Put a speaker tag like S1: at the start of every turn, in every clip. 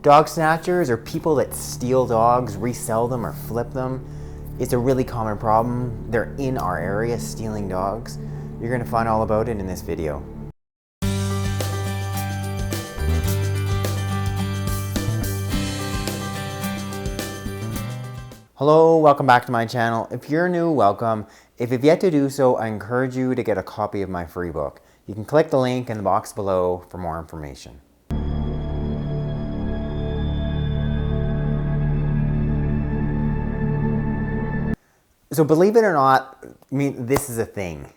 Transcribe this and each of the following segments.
S1: Dog snatchers are people that steal dogs, resell them, or flip them. It's a really common problem. They're in our area stealing dogs. You're going to find all about it in this video. Hello, welcome back to my channel. If you're new, welcome. If you've yet to do so, I encourage you to get a copy of my free book. You can click the link in the box below for more information. So believe it or not, I mean, this is a thing.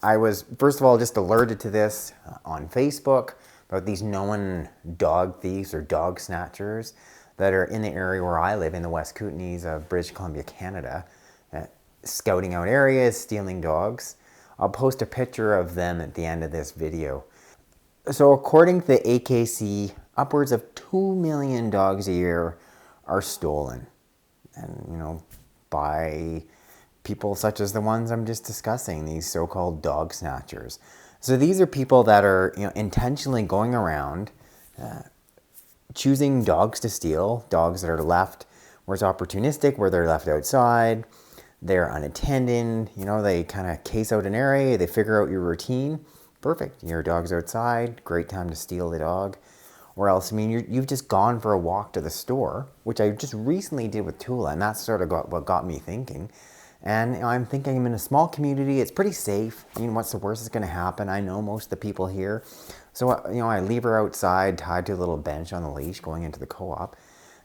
S1: I was, first of all, just alerted to this on Facebook about these known dog thieves or dog snatchers that are in the area where I live in the West Kootenays of British Columbia, Canada, scouting out areas, stealing dogs. I'll post a picture of them at the end of this video. So according to the AKC, upwards of 2 million dogs a year are stolen. And, you know, by people such as the ones I'm just discussing, these so-called dog snatchers. So these are people that are, intentionally going around choosing dogs to steal, dogs that are left where it's opportunistic, where they're left outside, they're unattended, they kind of case out an area, they figure out your routine. Perfect, your dog's outside, great time to steal the dog. Or else, you've just gone for a walk to the store, which I just recently did with Tula, and that's sort of what got me thinking. And I'm thinking I'm in a small community, it's pretty safe. What's the worst that's gonna happen? I know most of the people here. So, I leave her outside, tied to a little bench on the leash, going into the co-op,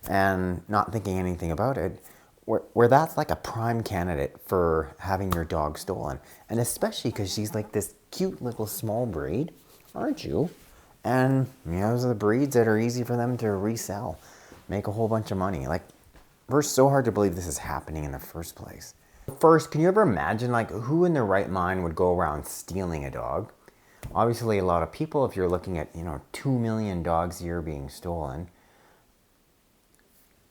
S1: and not thinking anything about it, where that's like a prime candidate for having your dog stolen. And especially because she's like this cute little small breed, aren't you? And those are the breeds that are easy for them to resell, make a whole bunch of money. Like, we're so hard to believe this is happening in the first place. First, can you ever imagine who in their right mind would go around stealing a dog? Obviously a lot of people, if you're looking at 2 million dogs a year being stolen.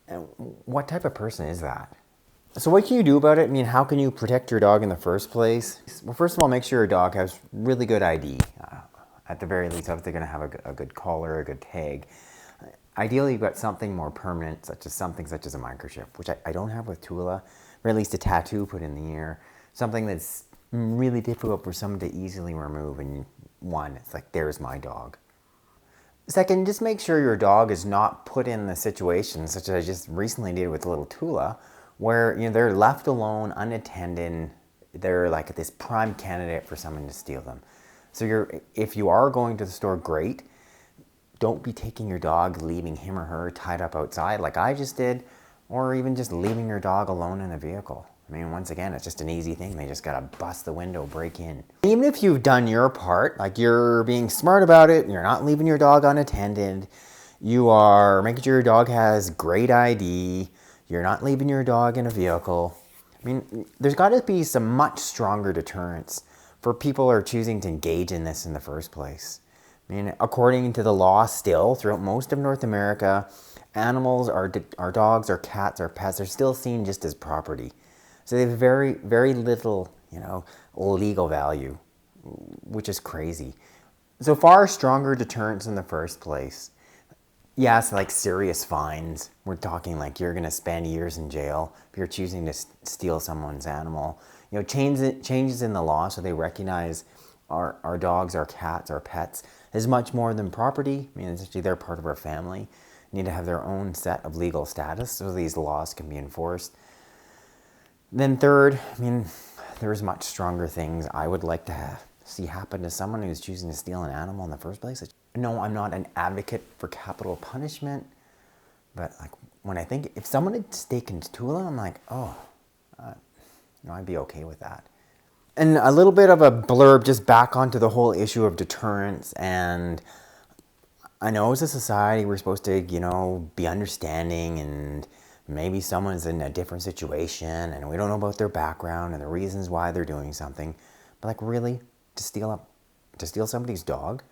S1: And what type of person is that? So what can you do about it? How can you protect your dog in the first place? Well, first of all, make sure your dog has really good ID. At the very least, if they're going to have a good collar, a good tag. Ideally, you've got something more permanent, such as a microchip, which I don't have with Tula, or at least a tattoo put in the ear. Something that's really difficult for someone to easily remove. And one, it's like, there's my dog. Second, just make sure your dog is not put in the situation, such as I just recently did with little Tula, where they're left alone, unattended. They're like this prime candidate for someone to steal them. So if you are going to the store, great. Don't be taking your dog, leaving him or her tied up outside like I just did, or even just leaving your dog alone in a vehicle. Once again, it's just an easy thing. They just gotta bust the window, break in. Even if you've done your part, like you're being smart about it, you're not leaving your dog unattended, you are making sure your dog has great ID, you're not leaving your dog in a vehicle. There's gotta be some much stronger deterrence for people who are choosing to engage in this in the first place. According to the law still, throughout most of North America, animals, our dogs, our cats, our pets, are still seen just as property. So they have very, very little, legal value, which is crazy. So far stronger deterrence in the first place. Yes, like serious fines. We're talking like you're gonna spend years in jail if you're choosing to steal someone's animal. Changes in the law so they recognize our dogs, our cats, our pets as much more than property. Essentially they're part of our family. Need to have their own set of legal status so these laws can be enforced. Then third, there's much stronger things I would like to see happen to someone who's choosing to steal an animal in the first place. No, I'm not an advocate for capital punishment, but when I think if someone had taken Tula, I'm like, I'd be okay with that. And a little bit of a blurb just back onto the whole issue of deterrence. And I know as a society we're supposed to, be understanding, and maybe someone's in a different situation and we don't know about their background and the reasons why they're doing something. But really, to steal somebody's dog?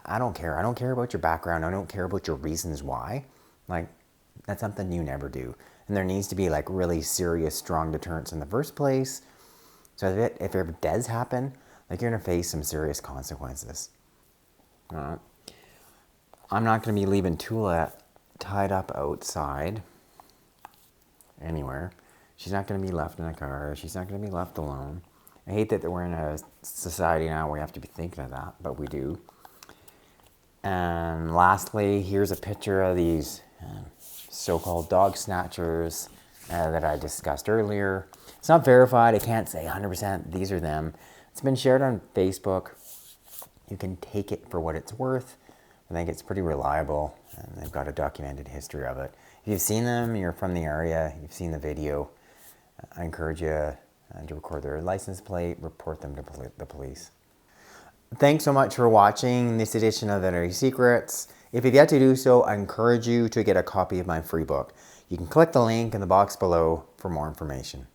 S1: I don't care. I don't care about your background. I don't care about your reasons why. That's something you never do. And there needs to be really serious, strong deterrence in the first place. So if it ever does happen, you're gonna face some serious consequences. I'm not going to be leaving Tula tied up outside anywhere. She's not going to be left in a car. She's not going to be left alone. I hate that we're in a society now where we have to be thinking of that, but we do. And lastly, here's a picture of these so-called dog snatchers that I discussed earlier. It's not verified. I can't say 100% these are them. It's been shared on Facebook. You can take it for what it's worth. I think it's pretty reliable, and they've got a documented history of it. If you've seen them, you're from the area, you've seen the video, I encourage you to record their license plate, report them to the police. Thanks so much for watching this edition of Veterinary Secrets. If you've yet to do so, I encourage you to get a copy of my free book. You can click the link in the box below for more information.